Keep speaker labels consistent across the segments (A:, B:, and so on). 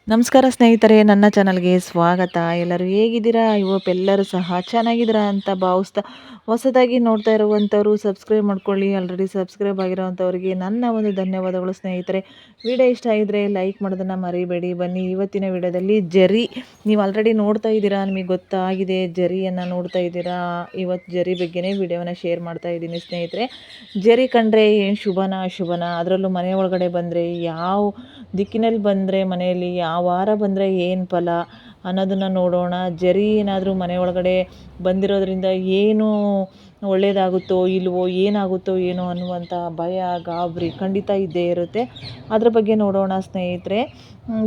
A: ನಮಸ್ಕಾರ ಸ್ನೇಹಿತರೆ, ನನ್ನ ಚಾನಲ್ಗೆ ಸ್ವಾಗತ. ಎಲ್ಲರೂ ಹೇಗಿದ್ದೀರಾ? ಎಲ್ಲರೂ ಸಹ ಚೆನ್ನಾಗಿದ್ದೀರಾ ಅಂತ ಭಾವಿಸ್ತಾ, ಹೊಸದಾಗಿ ನೋಡ್ತಾ ಇರುವಂಥವ್ರು ಸಬ್ಸ್ಕ್ರೈಬ್ ಮಾಡ್ಕೊಳ್ಳಿ. ಆಲ್ರೆಡಿ ಸಬ್ಸ್ಕ್ರೈಬ್ ಆಗಿರೋವಂಥವ್ರಿಗೆ ನನ್ನ ಒಂದು ಧನ್ಯವಾದಗಳು ಸ್ನೇಹಿತರೆ. ವಿಡಿಯೋ ಇಷ್ಟ ಆಗಿದ್ರೆ ಲೈಕ್ ಮಾಡೋದನ್ನು ಮರಿಬೇಡಿ. ಬನ್ನಿ, ಇವತ್ತಿನ ವಿಡಿಯೋದಲ್ಲಿ ಜರಿ ನೀವು ಆಲ್ರೆಡಿ ನೋಡ್ತಾ ಇದ್ದೀರಾ, ನಿಮಗೆ ಗೊತ್ತಾಗಿದೆ, ಜರಿಯನ್ನು ನೋಡ್ತಾ ಇದ್ದೀರಾ. ಇವತ್ತು ಜರಿ ಬಗ್ಗೆನೇ ವಿಡಿಯೋನ ಶೇರ್ ಮಾಡ್ತಾ ಇದ್ದೀನಿ ಸ್ನೇಹಿತರೆ. ಜರಿ ಕಂಡ್ರೆ ಏನು ಶುಭನಾ ಅಶುಭನಾ, ಅದರಲ್ಲೂ ಮನೆ ಒಳಗಡೆ ಬಂದರೆ ಯಾವ ದಿಕ್ಕಿನಲ್ಲಿ ಬಂದರೆ, ಮನೆಯಲ್ಲಿ ಯಾವ ವಾರ ಬಂದರೆ ಏನು ಫಲ ಅನ್ನೋದನ್ನು ನೋಡೋಣ. ಜರಿ ಏನಾದರೂ ಮನೆ ಒಳಗಡೆ ಬಂದಿರೋದ್ರಿಂದ ಏನು ಒಳ್ಳೆಯದಾಗುತ್ತೋ ಇಲ್ವೋ, ಏನಾಗುತ್ತೋ ಏನೋ ಅನ್ನುವಂಥ ಭಯ ಗಾಬರಿ ಖಂಡಿತ ಇದ್ದೇ ಇರುತ್ತೆ. ಅದ್ರ ಬಗ್ಗೆ ನೋಡೋಣ ಸ್ನೇಹಿತರೆ.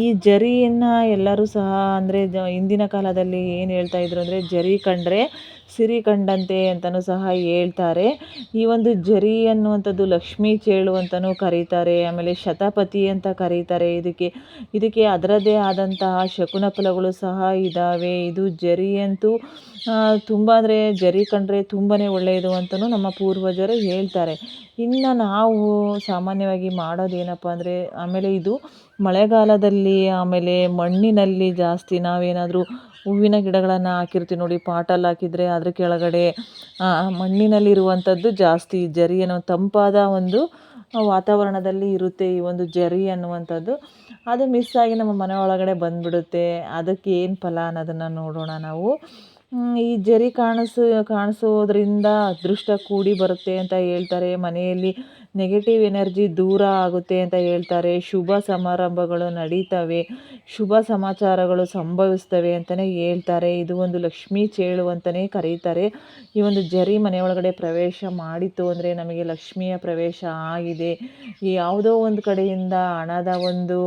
A: ಈ ಜರಿಯನ್ನು ಎಲ್ಲರೂ ಸಹ ಅಂದರೆ ಹಿಂದಿನ ಕಾಲದಲ್ಲಿ ಏನು ಹೇಳ್ತಾ ಇದ್ರು ಅಂದರೆ, ಜರಿ ಕಂಡ್ರೆ ಸಿರಿ ಕಂಡಂತೆ ಅಂತಲೂ ಸಹ ಹೇಳ್ತಾರೆ. ಈ ಒಂದು ಜರಿ ಅನ್ನುವಂಥದ್ದು ಲಕ್ಷ್ಮೀ ಚೇಳು ಅಂತಲೂ ಕರೀತಾರೆ. ಆಮೇಲೆ ಶತಪಥಿ ಅಂತ ಕರೀತಾರೆ. ಇದಕ್ಕೆ ಅದರದ್ದೇ ಆದಂತಹ ಶಕುನ ಫಲಗಳು ಸಹ ಇದ್ದಾವೆ. ಇದು ಜರಿ ಅಂತೂ ತುಂಬ ಅಂದರೆ ಜರಿ ಕಂಡ್ರೆ ತುಂಬಾ ಒಳ್ಳೆಯದು ಅಂತಲೂ ನಮ್ಮ ಪೂರ್ವಜರು ಹೇಳ್ತಾರೆ. ಇನ್ನು ನಾವು ಸಾಮಾನ್ಯವಾಗಿ ಮಾಡೋದೇನಪ್ಪ ಅಂದರೆ, ಆಮೇಲೆ ಇದು ಮಳೆಗಾಲದಲ್ಲಿ, ಆಮೇಲೆ ಮಣ್ಣಿನಲ್ಲಿ ಜಾಸ್ತಿ ನಾವೇನಾದರೂ ಹೂವಿನ ಗಿಡಗಳನ್ನು ಹಾಕಿರ್ತೀವಿ ನೋಡಿ, ಪಾಟಲ್ಲಿ ಹಾಕಿದರೆ ಅದ್ರ ಕೆಳಗಡೆ ಮಣ್ಣಿನಲ್ಲಿರುವಂಥದ್ದು ಜಾಸ್ತಿ ಜರಿ ಅನ್ನೋ ತಂಪಾದ ಒಂದು ವಾತಾವರಣದಲ್ಲಿ ಇರುತ್ತೆ ಈ ಒಂದು ಜರಿ ಅನ್ನುವಂಥದ್ದು. ಅದು ಮಿಸ್ ಆಗಿ ನಮ್ಮ ಮನೆ ಒಳಗಡೆ ಬಂದುಬಿಡುತ್ತೆ. ಅದಕ್ಕೆ ಏನು ಫಲ ಅನ್ನೋದನ್ನು ನೋಡೋಣ ನಾವು. ಈ ಜರಿ ಕಾಣಿಸೋದ್ರಿಂದ ಅದೃಷ್ಟ ಕೂಡಿ ಬರುತ್ತೆ ಅಂತ ಹೇಳ್ತಾರೆ. ಮನೆಯಲ್ಲಿ ನೆಗೆಟಿವ್ ಎನರ್ಜಿ ದೂರ ಆಗುತ್ತೆ ಅಂತ ಹೇಳ್ತಾರೆ. ಶುಭ ಸಮಾರಂಭಗಳು ನಡೀತವೆ, ಶುಭ ಸಮಾಚಾರಗಳು ಸಂಭವಿಸ್ತವೆ ಅಂತಲೇ ಹೇಳ್ತಾರೆ. ಇದು ಒಂದು ಲಕ್ಷ್ಮೀ ಚೇಳು ಅಂತಲೇ ಕರೀತಾರೆ. ಈ ಒಂದು ಜರಿ ಮನೆಯೊಳಗಡೆ ಪ್ರವೇಶ ಮಾಡಿತು ಅಂದರೆ ನಮಗೆ ಲಕ್ಷ್ಮಿಯ ಪ್ರವೇಶ ಆಗಿದೆ, ಯಾವುದೋ ಒಂದು ಕಡೆಯಿಂದ ಹಣದ ಒಂದು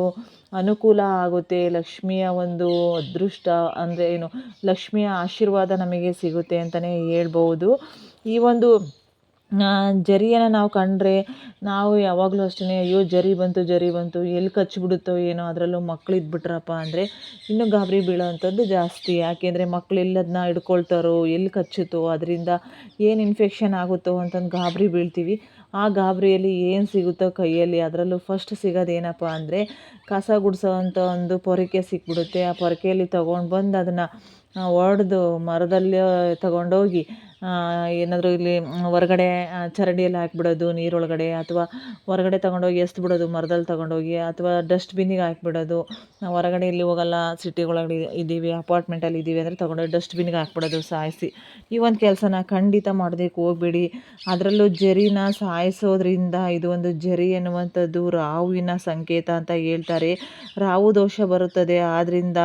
A: ಅನುಕೂಲ ಆಗುತ್ತೆ, ಲಕ್ಷ್ಮಿಯ ಒಂದು ಅದೃಷ್ಟ ಅಂದರೆ ಏನು, ಲಕ್ಷ್ಮಿಯ ಆಶೀರ್ವಾದ ನಮಗೆ ಸಿಗುತ್ತೆ ಅಂತಲೇ ಹೇಳ್ಬೋದು. ಈ ಒಂದು ಜರಿಯನ್ನು ನಾವು ಕಂಡ್ರೆ ನಾವು ಯಾವಾಗಲೂ ಅಷ್ಟೇ, ಅಯ್ಯೋ ಜರಿ ಬಂತು ಎಲ್ಲಿ ಕಚ್ಚಿಬಿಡುತ್ತೋ ಏನೋ, ಅದರಲ್ಲೂ ಮಕ್ಳು ಇದ್ಬಿಟ್ರಪ್ಪ ಅಂದರೆ ಇನ್ನೂ ಗಾಬರಿ ಬೀಳೋವಂಥದ್ದು ಜಾಸ್ತಿ. ಯಾಕೆಂದರೆ ಮಕ್ಳು ಎಲ್ಲದನ್ನ ಹಿಡ್ಕೊಳ್ತಾರೋ, ಎಲ್ಲಿ ಕಚ್ಚುತ್ತೋ, ಅದರಿಂದ ಏನು ಇನ್ಫೆಕ್ಷನ್ ಆಗುತ್ತೋ ಅಂತಂದು ಗಾಬರಿ ಬೀಳ್ತೀವಿ. ಆ ಗಾಬರಿಯಲ್ಲಿ ಏನು ಸಿಗುತ್ತೋ ಕೈಯಲ್ಲಿ, ಅದರಲ್ಲೂ ಫಸ್ಟ್ ಸಿಗೋದೇನಪ್ಪ ಅಂದರೆ ಕಸ ಗುಡಿಸೋವಂಥ ಒಂದು ಪೊರಕೆ ಸಿಕ್ಬಿಡುತ್ತೆ. ಆ ಪೊರಕೆಯಲ್ಲಿ ತೊಗೊಂಡು ಬಂದು ಅದನ್ನು ಒಡೆದು ಮರದಲ್ಲಿ ತಗೊಂಡೋಗಿ ಏನಾದರೂ ಇಲ್ಲಿ ಹೊರಗಡೆ ಚರಂಡಿಯಲ್ಲಿ ಹಾಕಿಬಿಡೋದು ನೀರೊಳಗಡೆ, ಅಥವಾ ಹೊರಗಡೆ ತೊಗೊಂಡೋಗಿ ಎಸ್ದುಬಿಡೋದು ಮರದಲ್ಲಿ ತೊಗೊಂಡೋಗಿ, ಅಥವಾ ಡಸ್ಟ್ಬಿನ್ನಿಗೆ ಹಾಕಿಬಿಡೋದು. ನಾವು ಹೊರಗಡೆ ಎಲ್ಲಿ ಹೋಗಲ್ಲ, ಸಿಟಿಗಳೊಳಗಡೆ ಇದ್ದೀವಿ, ಅಪಾರ್ಟ್ಮೆಂಟಲ್ಲಿ ಇದ್ದೀವಿ ಅಂದರೆ ತೊಗೊಂಡೋಗಿ ಡಸ್ಟ್ಬಿನ್ನಿಗೆ ಹಾಕ್ಬಿಡೋದು ಸಾಯಿಸಿ. ಈ ಒಂದು ಕೆಲಸನ ಖಂಡಿತ ಮಾಡೋದಕ್ಕೆ ಹೋಗಬೇಡಿ. ಅದರಲ್ಲೂ ಜರಿನ ಸಾಯಿಸೋದ್ರಿಂದ, ಇದು ಒಂದು ಜರಿ ಎನ್ನುವಂಥದ್ದು ರಾಹುವಿನ ಸಂಕೇತ ಅಂತ ಹೇಳ್ತಾರೆ. ರಾಹು ದೋಷ ಬರುತ್ತದೆ, ಆದ್ದರಿಂದ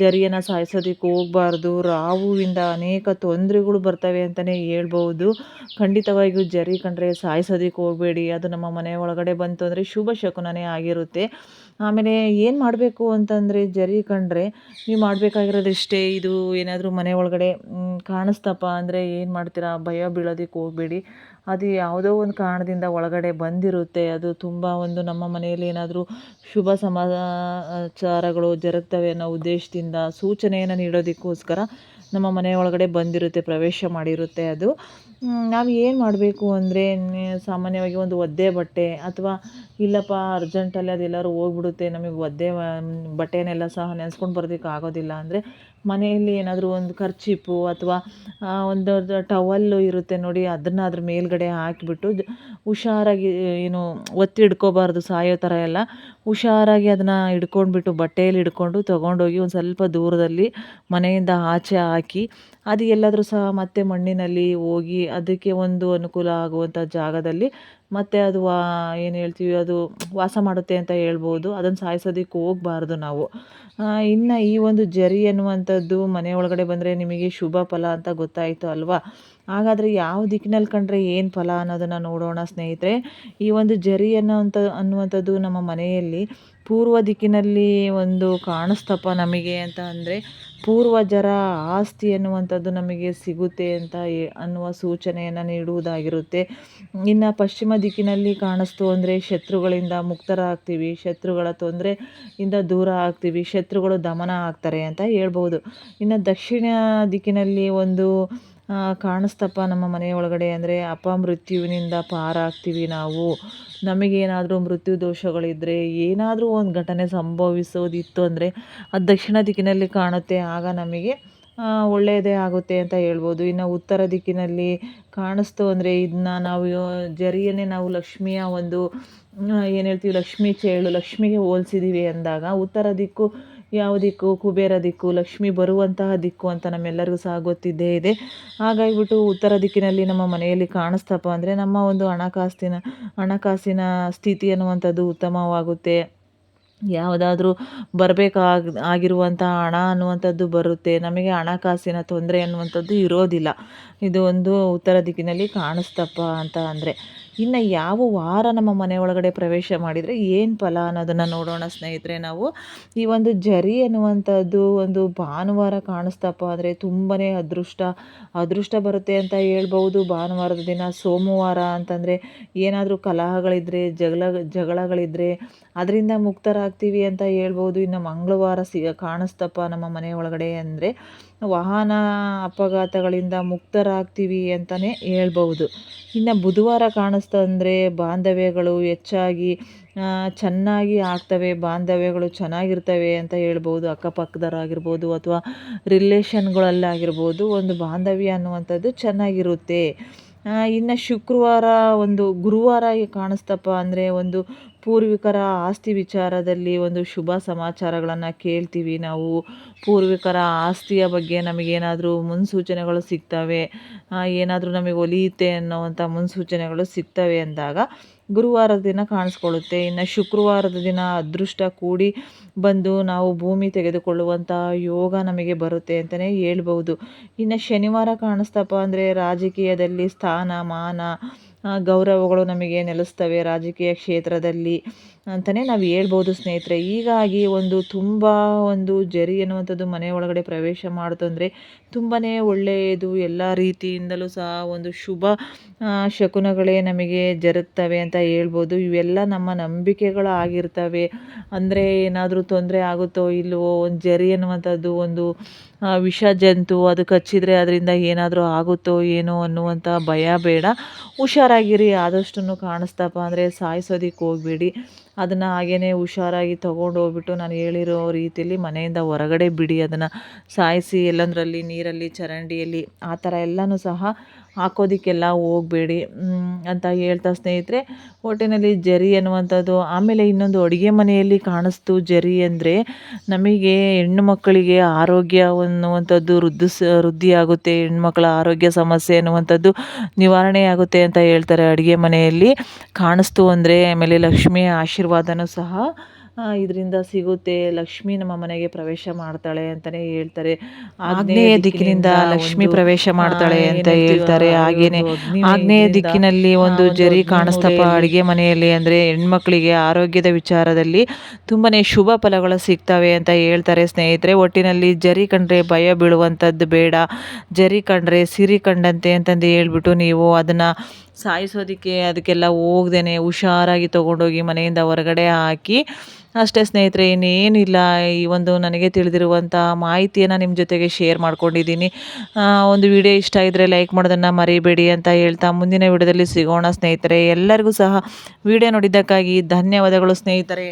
A: ಜರಿಯನ್ನು ಸಾಯಿಸೋದಕ್ಕೆ ಹೋಗಬಾರ್ದು. ರಾಹುವಿಂದ ಅನೇಕ ತೊಂದರೆಗಳು ಬರ್ತವೆ ಅಂತಲೇ ಹೇಳ್ಬೋದು. ಖಂಡಿತವಾಗಿಯೂ ಜರಿ ಕಂಡ್ರೆ ಸಾಯಿಸೋದಕ್ಕೆ ಹೋಗಬೇಡಿ. ಅದು ನಮ್ಮ ಮನೆ ಒಳಗಡೆ ಬಂತು ಅಂದರೆ ಶುಭ ಶಕುನನೇ ಆಗಿರುತ್ತೆ. ಆಮೇಲೆ ಏನು ಮಾಡಬೇಕು ಅಂತಂದರೆ, ಜರಿ ಕಂಡ್ರೆ ನೀವು ಮಾಡಬೇಕಾಗಿರೋದಿಷ್ಟೇ. ಇದು ಏನಾದರೂ ಮನೆ ಒಳಗಡೆ ಕಾಣಿಸ್ತಪ್ಪ ಅಂದರೆ ಏನು ಮಾಡ್ತೀರಾ, ಭಯ ಬೀಳೋದಕ್ಕೆ ಹೋಗಬೇಡಿ. ಅದು ಯಾವುದೋ ಒಂದು ಕಾರಣದಿಂದ ಒಳಗಡೆ ಬಂದಿರುತ್ತೆ. ಅದು ತುಂಬ ಒಂದು ನಮ್ಮ ಮನೆಯಲ್ಲಿ ಏನಾದರೂ ಶುಭ ಸಮಾಚಾರಗಳು ಜರುಗ್ತವೆ ಅನ್ನೋ ಉದ್ದೇಶದಿಂದ ಸೂಚನೆಯನ್ನು ನೀಡೋದಕ್ಕೋಸ್ಕರ ನಮ್ಮ ಮನೆ ಒಳಗಡೆ ಬಂದಿರುತ್ತೆ, ಪ್ರವೇಶ ಮಾಡಿರುತ್ತೆ. ಅದು ನಾವು ಏನು ಮಾಡಬೇಕು ಅಂದರೆ, ಸಾಮಾನ್ಯವಾಗಿ ಒಂದು ಒದ್ದೆ ಬಟ್ಟೆ, ಅಥವಾ ಇಲ್ಲಪ್ಪ ಅರ್ಜೆಂಟಲ್ಲಿ ಅದೆಲ್ಲರೂ ಹೋಗ್ಬಿಡುತ್ತೆ, ನಮಗೆ ಒದ್ದೆ ಬಟ್ಟೆನೆಲ್ಲ ಸಹ ನೆನೆಸ್ಕೊಂಡು ಬರೋದಕ್ಕೆ ಆಗೋದಿಲ್ಲ ಅಂದರೆ, ಮನೆಯಲ್ಲಿ ಏನಾದರೂ ಒಂದು ಕರ್ಚೀಪು ಅಥವಾ ಒಂದು ಟವಲ್ಲು ಇರುತ್ತೆ ನೋಡಿ, ಅದನ್ನು ಅದ್ರ ಮೇಲ್ಗಡೆ ಹಾಕಿಬಿಟ್ಟು ಹುಷಾರಾಗಿ, ಏನು ಒತ್ತಿ ಹಿಡ್ಕೋಬಾರ್ದು ಸಾಯೋ ಥರ ಎಲ್ಲ, ಹುಷಾರಾಗಿ ಅದನ್ನು ಹಿಡ್ಕೊಂಡ್ಬಿಟ್ಟು ಬಟ್ಟೆಯಲ್ಲಿ ಹಿಡ್ಕೊಂಡು ತೊಗೊಂಡೋಗಿ ಒಂದು ಸ್ವಲ್ಪ ದೂರದಲ್ಲಿ ಮನೆಯಿಂದ ಆಚೆ ಹಾಕಿ, ಅದು ಎಲ್ಲಾದರೂ ಸಹ ಮತ್ತೆ ಮಣ್ಣಿನಲ್ಲಿ ಹೋಗಿ ಅದಕ್ಕೆ ಒಂದು ಅನುಕೂಲ ಆಗುವಂಥ ಜಾಗದಲ್ಲಿ ಮತ್ತೆ ಅದು ಏನು ಹೇಳ್ತೀವಿ, ಅದು ವಾಸ ಮಾಡುತ್ತೆ ಅಂತ ಹೇಳ್ಬೋದು. ಅದನ್ನು ಸಾಯಿಸೋದಕ್ಕೆ ಹೋಗಬಾರ್ದು ನಾವು. ಇನ್ನು ಈ ಒಂದು ಜರಿ ಅನ್ನುವಂಥದ್ದು ಮನೆ ಒಳಗಡೆ ಬಂದರೆ ನಿಮಗೆ ಶುಭ ಫಲ ಅಂತ ಗೊತ್ತಾಯಿತು ಅಲ್ವಾ? ಹಾಗಾದರೆ ಯಾವ ದಿಕ್ಕಿನಲ್ಲಿ ಕಂಡ್ರೆ ಏನು ಫಲ ಅನ್ನೋದನ್ನು ನೋಡೋಣ ಸ್ನೇಹಿತರೆ. ಈ ಒಂದು ಜರಿ ಅನ್ನುವಂಥದ್ದು ನಮ್ಮ ಮನೆಯಲ್ಲಿ ಪೂರ್ವ ದಿಕ್ಕಿನಲ್ಲಿ ಒಂದು ಕಾಣಿಸ್ತಪ್ಪ ನಮಗೆ ಅಂತ ಅಂದರೆ, ಪೂರ್ವಜರ ಆಸ್ತಿ ಅನ್ನುವಂಥದ್ದು ನಮಗೆ ಸಿಗುತ್ತೆ ಅಂತ ಅನ್ನುವ ಸೂಚನೆಯನ್ನು ನೀಡುವುದಾಗಿರುತ್ತೆ. ಇನ್ನು ಪಶ್ಚಿಮ ದಿಕ್ಕಿನಲ್ಲಿ ಕಾಣಿಸ್ತು ಅಂದರೆ ಶತ್ರುಗಳಿಂದ ಮುಕ್ತರಾಗ್ತೀವಿ, ಶತ್ರುಗಳ ತೊಂದರೆಯಿಂದ ದೂರ ಆಗ್ತೀವಿ, ಶತ್ರುಗಳು ದಮನ ಆಗ್ತಾರೆ ಅಂತ ಹೇಳ್ಬೋದು. ಇನ್ನು ದಕ್ಷಿಣ ದಿಕ್ಕಿನಲ್ಲಿ ಒಂದು ಕಾಣಿಸ್ತಪ್ಪ ನಮ್ಮ ಮನೆಯ ಒಳಗಡೆ ಅಂದರೆ ಅಪಮೃತ್ಯುವಿನಿಂದ ಪಾರಾಗ್ತೀವಿ ನಾವು. ನಮಗೇನಾದರೂ ಮೃತ್ಯು ದೋಷಗಳಿದ್ದರೆ, ಏನಾದರೂ ಒಂದು ಘಟನೆ ಸಂಭವಿಸೋದಿತ್ತು ಅಂದರೆ ಅದು ದಕ್ಷಿಣ ದಿಕ್ಕಿನಲ್ಲಿ ಕಾಣುತ್ತೆ. ಆಗ ನಮಗೆ ಒಳ್ಳೆಯದೇ ಆಗುತ್ತೆ ಅಂತ ಹೇಳ್ಬೋದು. ಇನ್ನು ಉತ್ತರ ದಿಕ್ಕಿನಲ್ಲಿ ಕಾಣಿಸ್ತು ಅಂದರೆ ಇದನ್ನ ನಾವು ಜರಿಯನ್ನೇ ನಾವು ಲಕ್ಷ್ಮಿಯ ಒಂದು ಏನು ಹೇಳ್ತೀವಿ, ಲಕ್ಷ್ಮಿ ಚೇಳು, ಲಕ್ಷ್ಮಿಗೆ ಹೋಲಿಸಿದ್ದೀವಿ ಅಂದಾಗ ಉತ್ತರ ದಿಕ್ಕು ಯಾವ ದಿಕ್ಕು? ಕುಬೇರ ದಿಕ್ಕು, ಲಕ್ಷ್ಮಿ ಬರುವಂತಹ ದಿಕ್ಕು ಅಂತ ನಮ್ಮೆಲ್ಲರಿಗೂ ಸಹ ಗೊತ್ತಿದ್ದೇ ಇದೆ. ಹಾಗಾಗಿಬಿಟ್ಟು ಉತ್ತರ ದಿಕ್ಕಿನಲ್ಲಿ ನಮ್ಮ ಮನೆಯಲ್ಲಿ ಕಾಣಿಸ್ತಪ್ಪ ಅಂದರೆ ನಮ್ಮ ಒಂದು ಹಣಕಾಸಿನ ಸ್ಥಿತಿ ಅನ್ನುವಂಥದ್ದು ಉತ್ತಮವಾಗುತ್ತೆ. ಯಾವುದಾದ್ರೂ ಆಗಿರುವಂಥ ಹಣ ಅನ್ನುವಂಥದ್ದು ಬರುತ್ತೆ. ನಮಗೆ ಹಣಕಾಸಿನ ತೊಂದರೆ ಅನ್ನುವಂಥದ್ದು ಇರೋದಿಲ್ಲ. ಇದು ಒಂದು ಉತ್ತರ ದಿಕ್ಕಿನಲ್ಲಿ ಕಾಣಿಸ್ತಪ್ಪ ಅಂತ ಅಂದರೆ. ಇನ್ನು ಯಾವ ವಾರ ನಮ್ಮ ಮನೆ ಒಳಗಡೆ ಪ್ರವೇಶ ಮಾಡಿದರೆ ಏನು ಫಲ ಅನ್ನೋದನ್ನು ನೋಡೋಣ ಸ್ನೇಹಿತರೆ ನಾವು. ಈ ಒಂದು ಜರಿ ಅನ್ನುವಂಥದ್ದು ಒಂದು ಭಾನುವಾರ ಕಾಣಿಸ್ತಪ್ಪ ಅಂದರೆ ತುಂಬಾ ಅದೃಷ್ಟ ಬರುತ್ತೆ ಅಂತ ಹೇಳ್ಬೋದು. ಭಾನುವಾರದ ದಿನ. ಸೋಮವಾರ ಅಂತಂದರೆ ಏನಾದರೂ ಕಲಹಗಳಿದ್ದರೆ, ಜಗಳಗಳಿದ್ದರೆ ಅದರಿಂದ ಮುಕ್ತರಾಗ್ತೀವಿ ಅಂತ ಹೇಳ್ಬೋದು. ಇನ್ನು ಮಂಗಳವಾರ ಕಾಣಿಸ್ತಪ್ಪ ನಮ್ಮ ಮನೆ ಒಳಗಡೆ ಅಂದರೆ ವಾಹನ ಅಪಘಾತಗಳಿಂದ ಮುಕ್ತರಾಗ್ತೀವಿ ಅಂತಲೇ ಹೇಳ್ಬೋದು. ಇನ್ನು ಬುಧವಾರ ಕಾಣಿಸ್ತಂದರೆ ಬಾಂಧವ್ಯಗಳು ಹೆಚ್ಚಾಗಿ ಚೆನ್ನಾಗಿ ಆಗ್ತವೆ, ಬಾಂಧವ್ಯಗಳು ಚೆನ್ನಾಗಿರ್ತವೆ ಅಂತ ಹೇಳ್ಬೋದು. ಅಕ್ಕಪಕ್ಕದವರಾಗಿರ್ಬೋದು ಅಥವಾ ರಿಲೇಷನ್ಗಳಲ್ಲಾಗಿರ್ಬೋದು ಒಂದು ಬಾಂಧವ್ಯ ಅನ್ನುವಂಥದ್ದು ಚೆನ್ನಾಗಿರುತ್ತೆ. ಇನ್ನು ಶುಕ್ರವಾರ ಗುರುವಾರ ಕಾಣಿಸ್ತಪ್ಪ ಅಂದರೆ ಒಂದು ಪೂರ್ವಿಕರ ಆಸ್ತಿ ವಿಚಾರದಲ್ಲಿ ಒಂದು ಶುಭ ಸಮಾಚಾರಗಳನ್ನು ಕೇಳ್ತೀವಿ ನಾವು. ಪೂರ್ವಿಕರ ಆಸ್ತಿಯ ಬಗ್ಗೆ ನಮಗೇನಾದರೂ ಮುನ್ಸೂಚನೆಗಳು ಸಿಗ್ತವೆ, ಏನಾದರೂ ನಮಗೆ ಒಲಿಯುತ್ತೆ ಅನ್ನೋವಂಥ ಮುನ್ಸೂಚನೆಗಳು ಸಿಗ್ತವೆ ಅಂದಾಗ ಗುರುವಾರದ ದಿನ ಕಾಣಿಸ್ಕೊಳ್ಳುತ್ತೆ. ಇನ್ನು ಶುಕ್ರವಾರದ ದಿನ ಅದೃಷ್ಟ ಕೂಡಿ ಬಂದು ನಾವು ಭೂಮಿ ತೆಗೆದುಕೊಳ್ಳುವಂಥ ಯೋಗ ನಮಗೆ ಬರುತ್ತೆ ಅಂತಲೇ ಹೇಳ್ಬೋದು. ಇನ್ನು ಶನಿವಾರ ಕಾಣಿಸ್ತಪ್ಪ ಅಂದರೆ ರಾಜಕೀಯದಲ್ಲಿ ಸ್ಥಾನಮಾನ ಗೌರವಗಳು ನಮಗೆ ನೆಲೆಸ್ತವೆ ರಾಜಕೀಯ ಕ್ಷೇತ್ರದಲ್ಲಿ ಅಂತಲೇ ನಾವು ಹೇಳ್ಬೋದು ಸ್ನೇಹಿತರೆ. ಹೀಗಾಗಿ ತುಂಬ ಜರಿ ಅನ್ನುವಂಥದ್ದು ಮನೆ ಒಳಗಡೆ ಪ್ರವೇಶ ಮಾಡ್ತು ಅಂದರೆ ತುಂಬಾ ಒಳ್ಳೆಯದು. ಎಲ್ಲ ರೀತಿಯಿಂದಲೂ ಸಹ ಒಂದು ಶುಭ ಶಕುನಗಳೇ ನಮಗೆ ಜರುಗ್ತವೆ ಅಂತ ಹೇಳ್ಬೋದು. ಇವೆಲ್ಲ ನಮ್ಮ ನಂಬಿಕೆಗಳು ಆಗಿರ್ತವೆ. ಅಂದರೆ ಏನಾದರೂ ತೊಂದರೆ ಆಗುತ್ತೋ ಇಲ್ಲವೋ, ಒಂದು ಜರಿ ಅನ್ನುವಂಥದ್ದು ಒಂದು ವಿಷ ಜಂತು, ಅದು ಕಚ್ಚಿದರೆ ಅದರಿಂದ ಏನಾದರೂ ಆಗುತ್ತೋ ಏನೋ ಅನ್ನುವಂಥ ಭಯ ಬೇಡ. ಹುಷಾರಾಗಿರಿ. ಆದಷ್ಟು ಕಾಣಿಸ್ತಪ್ಪ ಅಂದರೆ ಸಾಯಿಸೋದಕ್ಕೆ ಹೋಗಬೇಡಿ. ಅದನ್ನು ಹಾಗೇ ಹುಷಾರಾಗಿ ತೊಗೊಂಡು ಹೋಗ್ಬಿಟ್ಟು ನಾನು ಹೇಳಿರೋ ರೀತಿಯಲ್ಲಿ ಮನೆಯಿಂದ ಹೊರಗಡೆ ಬಿಡಿ. ಅದನ್ನು ಸಾಯಿಸಿ ಎಲ್ಲಂದರಲ್ಲಿ ನೀರಲ್ಲಿ ಚರಂಡಿಯಲ್ಲಿ ಆ ಥರ ಎಲ್ಲನೂ ಸಹ ಹಾಕೋದಕ್ಕೆಲ್ಲ ಹೋಗಬೇಡಿ ಅಂತ ಹೇಳ್ತಾ ಸ್ನೇಹಿತರೆ, ಒಟ್ಟಿನಲ್ಲಿ ಜರಿ ಅನ್ನುವಂಥದ್ದು. ಆಮೇಲೆ ಇನ್ನೊಂದು ಅಡುಗೆ ಮನೆಯಲ್ಲಿ ಕಾಣಿಸ್ತು ಜರಿ ಅಂದರೆ ನಮಗೆ ಹೆಣ್ಣು ಮಕ್ಕಳಿಗೆ ಆರೋಗ್ಯ ಅನ್ನುವಂಥದ್ದು ವೃದ್ಧಿಯಾಗುತ್ತೆ. ಹೆಣ್ಮಕ್ಳ ಆರೋಗ್ಯ ಸಮಸ್ಯೆ ಅನ್ನುವಂಥದ್ದು ನಿವಾರಣೆ ಆಗುತ್ತೆ ಅಂತ ಹೇಳ್ತಾರೆ ಅಡುಗೆ ಮನೆಯಲ್ಲಿ ಕಾಣಿಸ್ತು ಅಂದರೆ. ಆಮೇಲೆ ಲಕ್ಷ್ಮಿಯ ಆಶೀರ್ವಾದನೂ ಸಹ ಇದರಿಂದ ಸಿಗುತ್ತೆ. ಲಕ್ಷ್ಮಿ ನಮ್ಮ ಮನೆಗೆ ಪ್ರವೇಶ ಮಾಡ್ತಾಳೆ ಅಂತಲೇ ಹೇಳ್ತಾರೆ. ಆಗ್ನೇಯ ದಿಕ್ಕಿನಿಂದ ಲಕ್ಷ್ಮಿ ಪ್ರವೇಶ ಮಾಡ್ತಾಳೆ ಅಂತ ಹೇಳ್ತಾರೆ. ಹಾಗೇನೆ ಆಗ್ನೇಯ ದಿಕ್ಕಿನಲ್ಲಿ ಒಂದು ಜರಿ ಕಾಣಿಸ್ತಪ್ಪ ಅಡುಗೆ ಮನೆಯಲ್ಲಿ ಅಂದರೆ ಹೆಣ್ಮಕ್ಳಿಗೆ ಆರೋಗ್ಯದ ವಿಚಾರದಲ್ಲಿ ತುಂಬಾ ಶುಭ ಫಲಗಳು ಸಿಗ್ತವೆ ಅಂತ ಹೇಳ್ತಾರೆ ಸ್ನೇಹಿತರೆ. ಒಟ್ಟಿನಲ್ಲಿ ಜರಿ ಕಂಡ್ರೆ ಭಯ ಬೀಳುವಂಥದ್ದು ಬೇಡ. ಜರಿ ಕಂಡ್ರೆ ಸಿರಿ ಕಂಡಂತೆ ಅಂತಂದು ಹೇಳ್ಬಿಟ್ಟು ನೀವು ಅದನ್ನು ಸಾಯಿಸೋದಕ್ಕೆ ಅದಕ್ಕೆಲ್ಲ ಹೋಗ್ದೇನೆ ಹುಷಾರಾಗಿ ತೊಗೊಂಡೋಗಿ ಮನೆಯಿಂದ ಹೊರಗಡೆ ಹಾಕಿ ಅಷ್ಟೇ ಸ್ನೇಹಿತರೆ. ಇನ್ನೇನಿಲ್ಲ. ಈ ಒಂದು ನನಗೆ ತಿಳಿದಿರುವಂಥ ಮಾಹಿತಿಯನ್ನು ನಿಮ್ಮ ಜೊತೆಗೆ ಶೇರ್ ಮಾಡ್ಕೊಂಡಿದ್ದೀನಿ. ಒಂದು ವಿಡಿಯೋ ಇಷ್ಟ ಆಗಿದ್ರೆ ಲೈಕ್ ಮಾಡೋದನ್ನು ಮರಿಬೇಡಿ ಅಂತ ಹೇಳ್ತಾ ಮುಂದಿನ ವಿಡಿಯೋದಲ್ಲಿ ಸಿಗೋಣ ಸ್ನೇಹಿತರೆ. ಎಲ್ಲರಿಗೂ ಸಹ ವಿಡಿಯೋ ನೋಡಿದ್ದಕ್ಕಾಗಿ ಧನ್ಯವಾದಗಳು ಸ್ನೇಹಿತರೆ.